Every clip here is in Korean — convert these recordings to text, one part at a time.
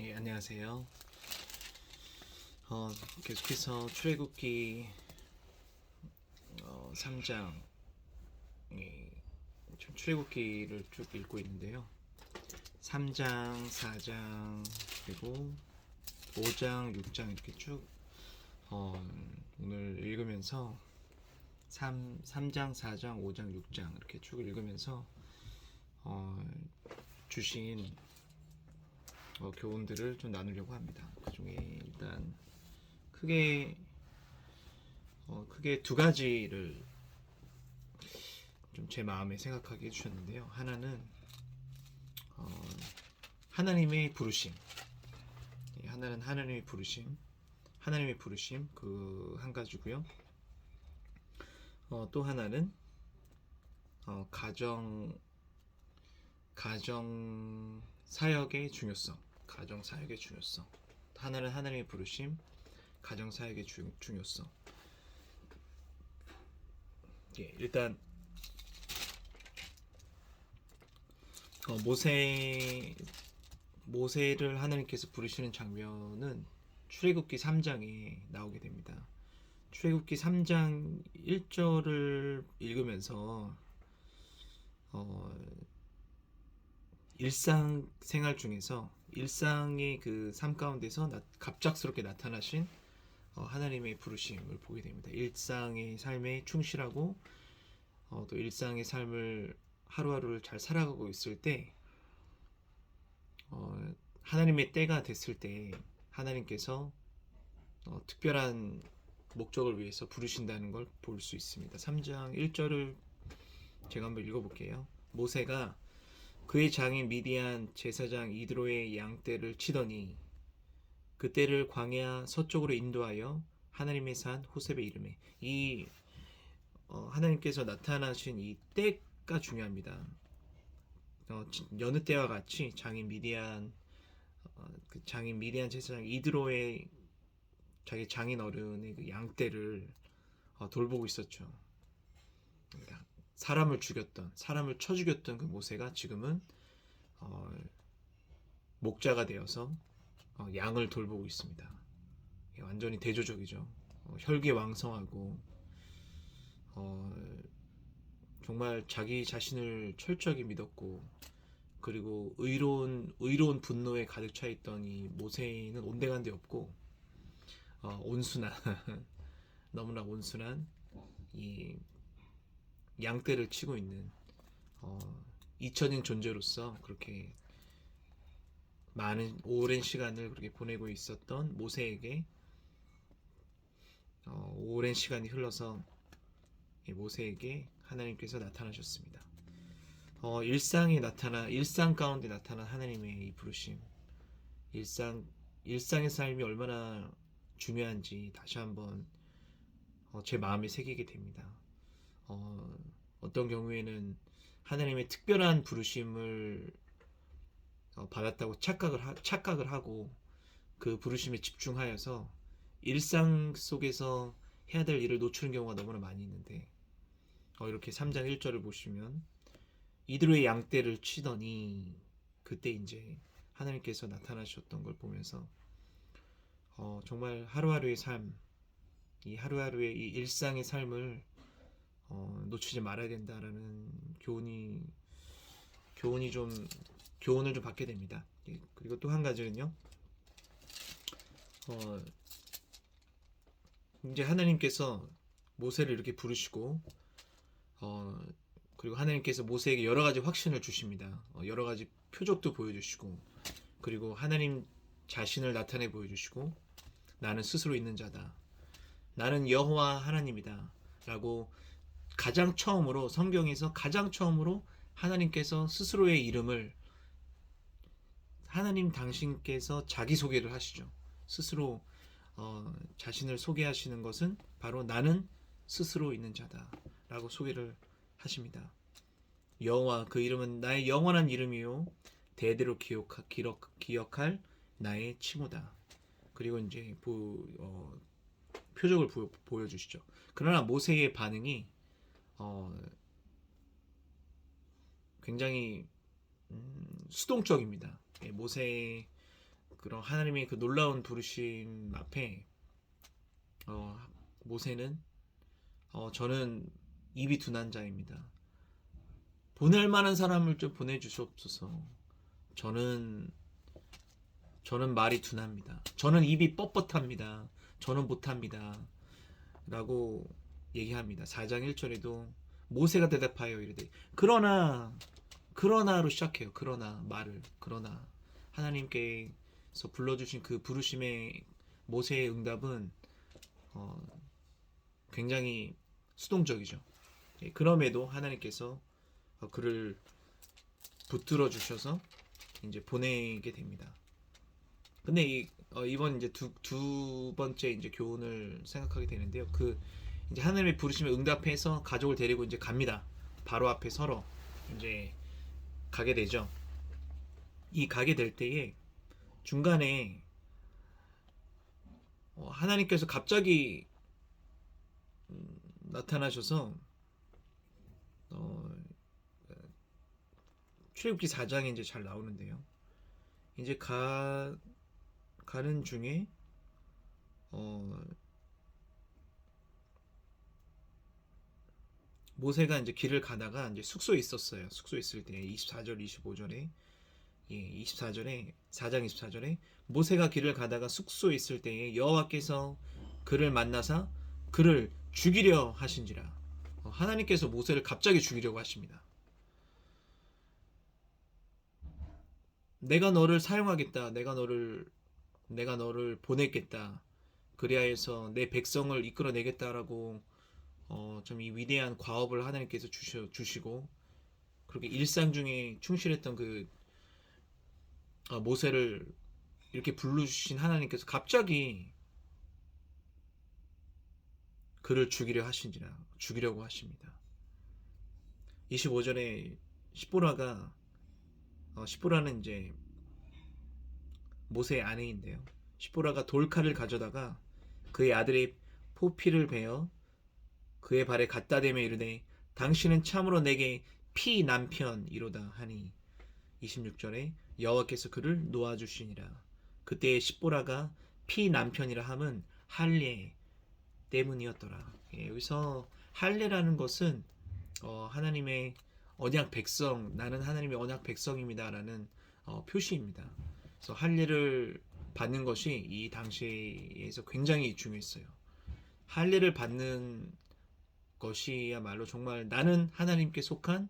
예, 안녕하세요. 계속해서 출애굽기 3장, 지금 출애굽기를 쭉 읽고 있는데요. 3장, 4장, 그리고 5장, 6장 이렇게 쭉 오늘 읽으면서 3장, 4장, 5장, 6장 이렇게 쭉 읽으면서 주신 교훈들을 좀 나누려고 합니다. 그 중에 일단 크게 두 가지를 좀 제 마음에 생각하게 해주셨는데요. 하나는 하나님의 부르심, 하나는 하나님의 부르심 그 한 가지고요. 또 하나는 가정 사역의 중요성, 하나는 하나님의 부르심, 가정 사역의 중요성. 일단 모세를 하나님께서 부르시는 장면은 출애굽기 3장에 나오게 됩니다. 출애굽기 3장 1절을 읽으면서 일상생활 중에서 일상의 그 삶 가운데서 갑작스럽게 나타나신 하나님의 부르심을 보게 됩니다. 일상의 삶에 충실하고 또 일상의 삶을 하루하루를 잘 살아가고 있을 때 하나님의 때가 됐을 때 하나님께서 특별한 목적을 위해서 부르신다는 걸 볼 수 있습니다. 3장 1절을 제가 한번 읽어볼게요. 모세가 그의 장인 미디안 제사장 이드로의 양떼를 치더니 그 떼를 광야 서쪽으로 인도하여 하나님의 산 호렙에 이르매. 이 하나님께서 나타나신 이 때가 중요합니다. 여느 때와 같이 장인 미디안 제사장 이드로의 자기 장인 어른의 그 양떼를 돌보고 있었죠. 사람을 쳐 죽였던 그 모세가 지금은 목자가 되어서 양을 돌보고 있습니다. 완전히 대조적이죠. 혈기왕성하고 정말 자기 자신을 철저하게 믿었고, 그리고 의로운 분노에 가득 차 있던 이 모세는 온데간데 없고 온순한 너무나 온순한 이 양떼를 치고 있는 잊혀진 존재로서 그렇게 오랜 시간을 그렇게 보내고 있었던 모세에게 오랜 시간이 흘러서 모세에게 하나님께서 나타나셨습니다. 일상 가운데 나타난 하나님의 이 부르심, 일상의 삶이 얼마나 중요한지 다시 한번 제 마음에 새기게 됩니다. 어떤 경우에는 하나님의 특별한 부르심을 받았다고 착각을 하고 그 부르심에 집중하여서 일상 속에서 해야 될 일을 놓치는 경우가 너무나 많이 있는데, 이렇게 3장 1절을 보시면 이드로의 양떼를 치더니 그때 이제 하나님께서 나타나셨던 걸 보면서 정말 하루하루의 삶, 이 하루하루의 이 일상의 삶을 놓치지 말아야 된다라는 교훈을 좀 받게 됩니다. 그리고 또 한 가지는요. 이제 하나님께서 모세를 이렇게 부르시고 그리고 하나님께서 모세에게 여러 가지 확신을 주십니다. 여러 가지 표적도 보여주시고, 그리고 하나님 자신을 나타내 보여주시고, 나는 스스로 있는 자다, 나는 여호와 하나님이다 라고 성경에서 가장 처음으로 하나님께서 스스로의 이름을, 하나님 당신께서 자기소개를 하시죠. 스스로 자신을 소개하시는 것은 바로 나는 스스로 있는 자다 라고 소개를 하십니다. 여호와, 그 이름은 나의 영원한 이름이요 대대로 기억할 나의 칭호다. 그리고 이제 표적을 보여주시죠. 그러나 모세의 반응이 굉장히 수동적입니다. 모세의 그런 하나님의 그 놀라운 부르심 앞에 모세는 저는 입이 둔한 자입니다. 보낼 만한 사람을 좀 보내주시옵소서. 저는 말이 둔합니다. 저는 입이 뻣뻣합니다. 저는 못합니다. 라고 얘기합니다. 4장 1절에도 모세가 대답하여 이르되 그러나로 시작해요. 그러나 하나님께서 불러주신 그 부르심의 모세의 응답은 굉장히 수동적이죠. 그럼에도 하나님께서 그를 붙들어 주셔서 이제 보내게 됩니다. 근데 이번 이제 두 번째 이제 교훈을 생각하게 되는데요. 그 이제 하나님의 부르심에 응답해서 가족을 데리고 이제 갑니다. 바로 앞에 서러 이제 가게 되죠. 이 가게 될 때에 중간에 하나님께서 갑자기 나타나셔서 출애굽기 4장에 이제 잘 나오는데요. 이제 가는 중에 모세가 이제 길을 가다가 이제 숙소에 있었어요. 숙소에 있을 때 24절 25절에 24절에 4장 24절에 모세가 길을 가다가 숙소에 있을 때에 여호와께서 그를 만나사 그를 죽이려 하신지라. 하나님께서 모세를 갑자기 죽이려고 하십니다. 내가 너를 사용하겠다. 내가 너를 보내겠다. 그리하여서 내 백성을 이끌어내겠다라고 좀 이 위대한 과업을 하나님께서 주시고 그렇게 일상 중에 충실했던 그 모세를 이렇게 부르신 하나님께서 갑자기 그를 죽이려고 하십니다. 25절에 시보라는 이제 모세의 아내인데요. 시보라가 돌칼을 가져다가 그의 아들의 포피를 베어 그의 발에 갖다 대며 이르되 당신은 참으로 내게 피 남편이로다 하니 26절에 여호와께서 그를 놓아주시니라. 그때 시보라가 피 남편이라 함은 할례 때문이었더라. 여기서 할례라는 것은 하나님의 언약 백성, 나는 하나님의 언약 백성입니다라는 표시입니다. 그래서 할례를 받는 것이 이 당시에서 굉장히 중요했어요. 할례를 받는 것이야말로 정말 나는 하나님께 속한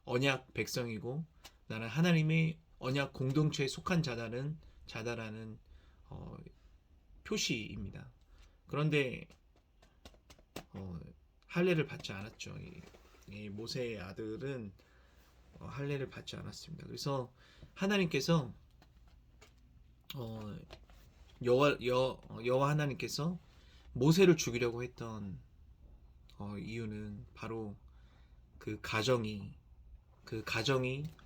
언약 백성이고 나는 하나님의 언약 공동체에 속한 자다라는 표시입니다. 그런데 할례를 받지 않았죠. 이 모세의 아들은 할례를 받지 않았습니다. 그래서 하나님께서 여호와 하나님께서 모세를 죽이려고 했던 이유는 바로 그 가정이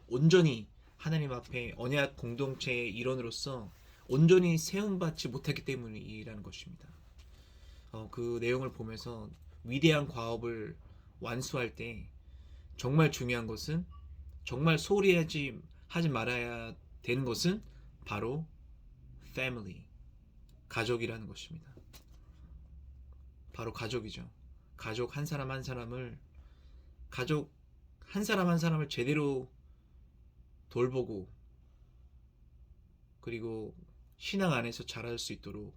온전히 하나님 앞에 언약 공동체의 일원으로서 온전히 세움받지 못했기 때문이라는 것입니다. 그 내용을 보면서 위대한 과업을 완수할 때 정말 중요한 것은 정말 소홀히 하지 말아야 되는 것은 바로 family, 가족이라는 것입니다. 바로 가족이죠. 가족 한 사람 한 사람을 제대로 돌보고 그리고 신앙 안에서 자랄 수 있도록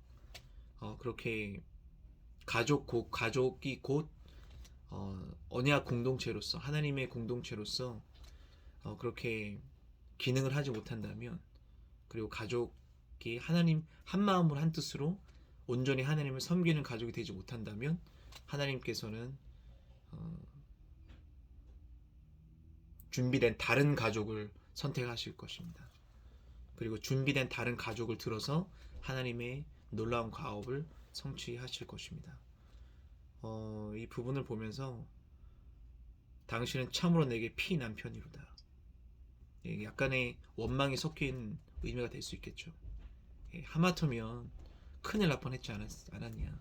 그렇게 가족이 곧 언약 공동체로서 하나님의 공동체로서 그렇게 기능을 하지 못한다면 그리고 가족이 하나님 한 마음으로 한 뜻으로 온전히 하나님을 섬기는 가족이 되지 못한다면 하나님께서는 준비된 다른 가족을 선택하실 것입니다. 그리고 준비된 다른 가족을 들어서 하나님의 놀라운 과업을 성취하실 것입니다. 이 부분을 보면서 당신은 참으로 내게 피 남편이로다. 약간의 원망이 섞인 의미가 될 수 있겠죠. 하마터면 큰일 날 뻔했지 않았냐.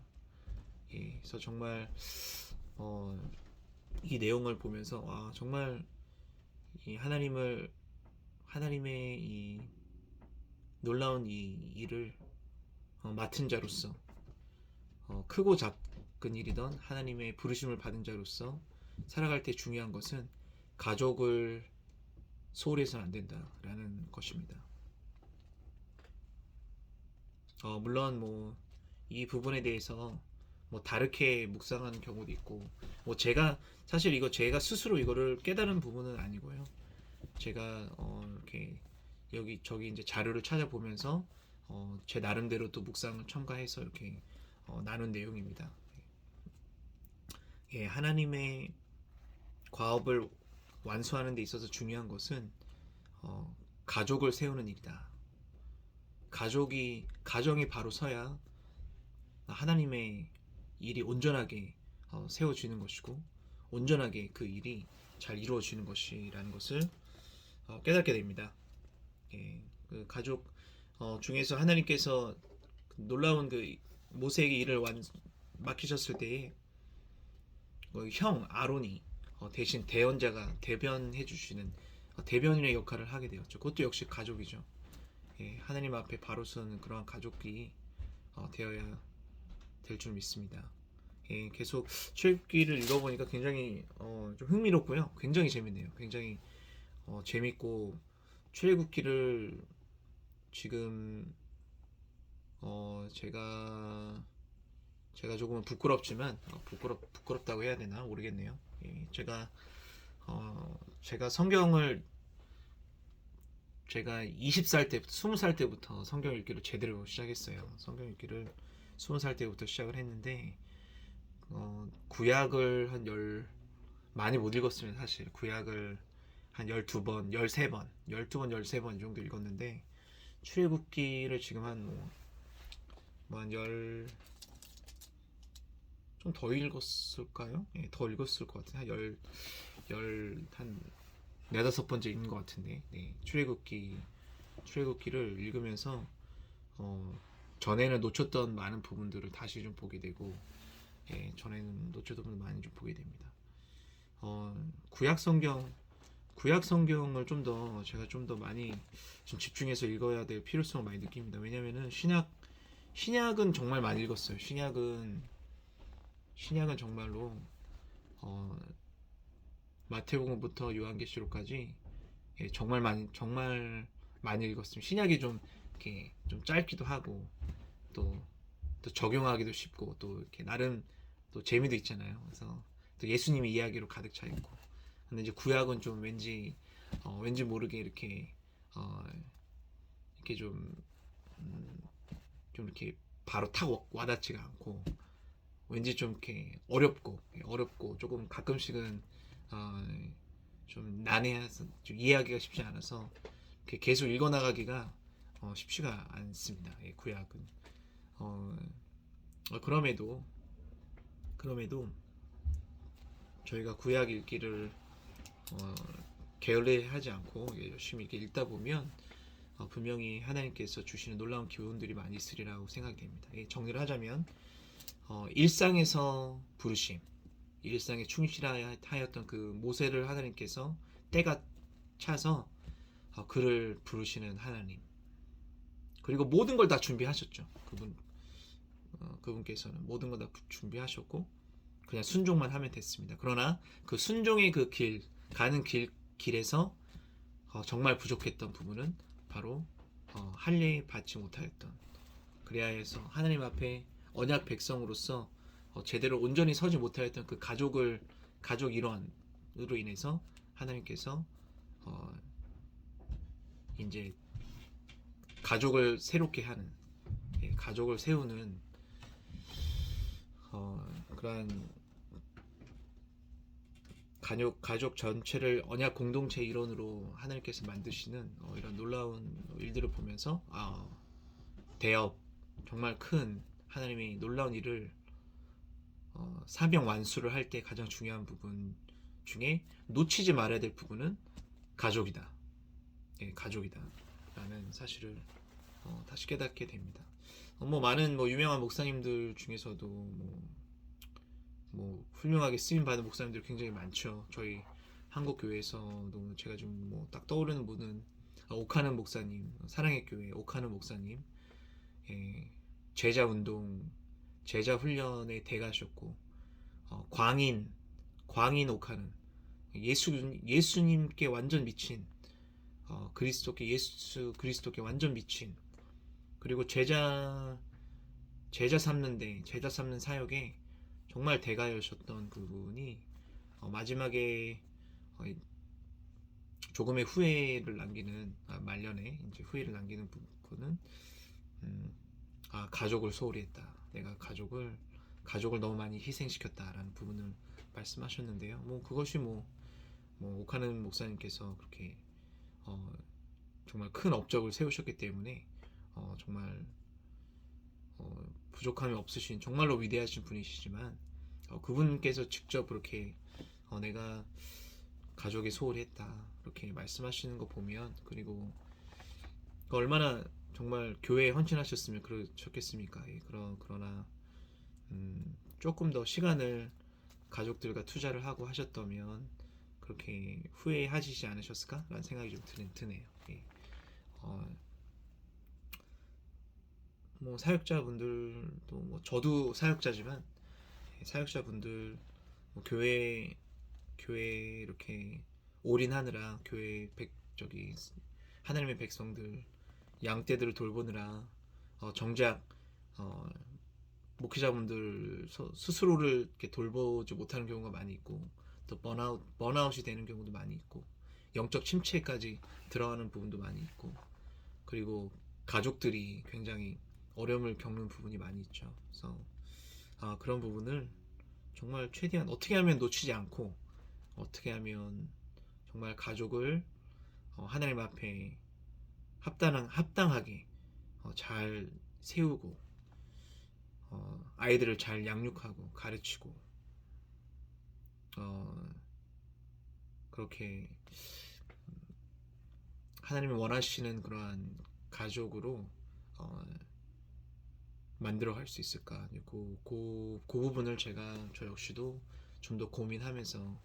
그래서 정말 이 내용을 보면서 정말 이 하나님의 이 놀라운 이 일을 맡은 자로서 크고 작은 일이던 하나님의 부르심을 받은 자로서 살아갈 때 중요한 것은 가족을 소홀해서는 안 된다라는 것입니다. 물론 뭐 이 부분에 대해서 뭐 다르게 묵상하는 경우도 있고, 뭐 제가 사실 제가 스스로 이거를 깨달은 부분은 아니고요. 제가 이렇게 여기 저기 이제 자료를 찾아보면서 제 나름대로 또 묵상을 첨가해서 이렇게 나눈 내용입니다. 예, 하나님의 과업을 완수하는 데 있어서 중요한 것은 가족을 세우는 일이다. 가정이 바로 서야 하나님의 일이 온전하게 세워지는 것이고, 온전하게 그 일이 잘 이루어지는 것이라는 것을 깨닫게 됩니다. 예, 그 가족 중에서 하나님께서 놀라운 그 모세에게 일을 맡기셨을 때에 형 아론이 대신 대변해 주시는 대변인의 역할을 하게 되었죠. 그것도 역시 가족이죠. 예, 하나님 앞에 바로 서는 그러한 가족이 되어야 될 줄 믿습니다. 예, 계속 출애굽기를 읽어보니까 굉장히 좀 흥미롭고요. 굉장히 재밌네요. 굉장히 재밌고, 출애굽기를 지금 제가 조금은 부끄럽지만 부끄럽다고 해야 되나 모르겠네요. 예, 제가 성경을 제가 20살 때부터 성경 읽기를 제대로 시작했어요. 성경 읽기를 20살 때부터 시작을 했는데 구약을 많이 못 읽었으면 사실 구약을 한 12번, 13번, 12번, 13번 정도 읽었는데 출애굽기를 지금 좀 더 읽었을까요? 예, 더 읽었을 것 같아요. 한 4-5번째 읽는 것 같은데, 네, 출애굽기를 읽으면서 전에는 놓쳤던 많은 부분들을 다시 좀 보게 되고, 예, 전에는 놓쳤던 부분 많이 좀 보게 됩니다. 구약 성경을 제가 좀 더 많이 좀 집중해서 읽어야 될 필요성을 많이 느낍니다. 왜냐면은 신약은 정말 많이 읽었어요. 신약은 정말로 마태복음부터 요한계시록까지 정말 많이 읽었습니다. 신약이 좀 이렇게 좀 짧기도 하고 또 적용하기도 쉽고 또 이렇게 나름 또 재미도 있잖아요. 그래서 또 예수님의 이야기로 가득 차 있고. 근데 이제 구약은 좀 왠지 모르게 이렇게 이렇게 좀 이렇게 바로 탁 와닿지가 않고, 왠지 좀 이렇게 어렵고 조금 가끔씩은 좀 난해해서 좀 이해하기가 쉽지 않아서 계속 읽어나가기가 쉽지가 않습니다. 예, 구약은 그럼에도 저희가 구약 읽기를 게을리하지 않고 열심히 이렇게 읽다 보면 분명히 하나님께서 주시는 놀라운 교훈들이 많이 있으리라고 생각이 됩니다. 정리를 하자면 일상에서 부르심, 일상에 충실하였던 그 모세를 하나님께서 때가 차서 그를 부르시는 하나님, 그리고 모든 걸 다 준비하셨죠. 그분께서는 모든 걸 다 준비하셨고 그냥 순종만 하면 됐습니다. 그러나 그 순종의 그 가는 길에서 정말 부족했던 부분은 바로 할례 받지 못하였던, 그래야 해서 하나님 앞에 언약 백성으로서 제대로 온전히 서지 못하였던 그 가족 일원으로 인해서 하나님께서 이제 가족을 새롭게 하는, 가족을 세우는 그러한 가족 전체를 언약 공동체 일원으로 하나님께서 만드시는 이런 놀라운 일들을 보면서 대업, 정말 큰 하나님의 놀라운 일을 사명 완수를 할 때 가장 중요한 부분 중에 놓치지 말아야 될 부분은 가족이다. 예, 가족이다 라는 사실을 다시 깨닫게 됩니다. 많은 유명한 목사님들 중에서도 훌륭하게 쓰임 받은 목사님들 굉장히 많죠. 저희 한국 교회에서도 제가 좀 딱 떠오르는 분은 오카는 목사님, 사랑의 교회 오카는 목사님, 예, 제자 운동, 제자 훈련에 대가셨고, 광인 오카는 예수님께 완전 미친, 예수 그리스도께 완전 미친, 그리고 제자 삼는 사역에 정말 대가였었던 그분이 마지막에 어, 조금의 후회를 남기는, 말년에 이제 후회를 남기는 부분은, 가족을 소홀히 했다. 내가 가족을 너무 많이 희생시켰다라는 부분을 말씀하셨는데요. 뭐 그것이 오카는 목사님께서 그렇게 정말 큰 업적을 세우셨기 때문에 정말 부족함이 없으신 정말로 위대하신 분이시지만, 그분께서 직접 그렇게 내가 가족에 소홀히 했다 이렇게 말씀하시는 거 보면, 그리고 얼마나 정말 교회에 헌신하셨으면 그러셨겠습니까? 예, 그러나 조금 더 시간을 가족들과 투자를 하고 하셨다면 그렇게 후회하시지 않으셨을까라는 생각이 좀 드네요. 예. 사역자분들도 저도 사역자지만, 사역자분들 교회 이렇게 올인하느라, 하나님의 백성들 양떼들을 돌보느라 정작 목회자분들 스스로를 이렇게 돌보지 못하는 경우가 많이 있고, 또 번아웃이 되는 경우도 많이 있고, 영적 침체까지 들어가는 부분도 많이 있고, 그리고 가족들이 굉장히 어려움을 겪는 부분이 많이 있죠. 그래서 그런 부분을 정말 최대한 어떻게 하면 놓치지 않고, 어떻게 하면 정말 가족을 하나님 앞에 합당하게 잘 세우고, 아이들을 잘 양육하고 가르치고, 그렇게 하나님이 원하시는 그러한 가족으로 만들어갈 수 있을까? 그 부분을 저 역시도 좀 더 고민하면서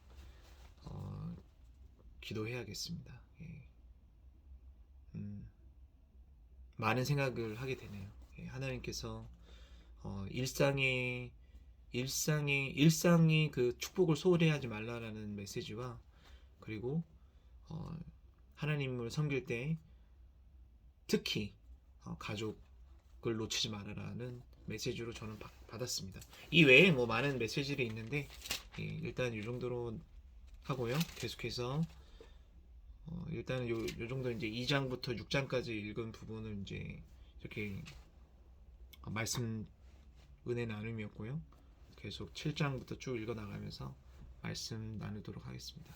기도해야겠습니다. 예. 많은 생각을 하게 되네요. 예. 하나님께서 일상의 그 축복을 소홀히 하지 말라라는 메시지와, 그리고 하나님을 섬길 때 특히 가족을 놓치지 말아라는 메시지로 저는 받았습니다. 이 외에 많은 메시지들이 있는데, 예, 일단 이 정도로 하고요. 계속해서 일단 요 정도 이제 2장부터 6장까지 읽은 부분을 이제 이렇게 말씀 은혜 나눔이었고요. 계속 7장부터 쭉 읽어 나가면서 말씀 나누도록 하겠습니다.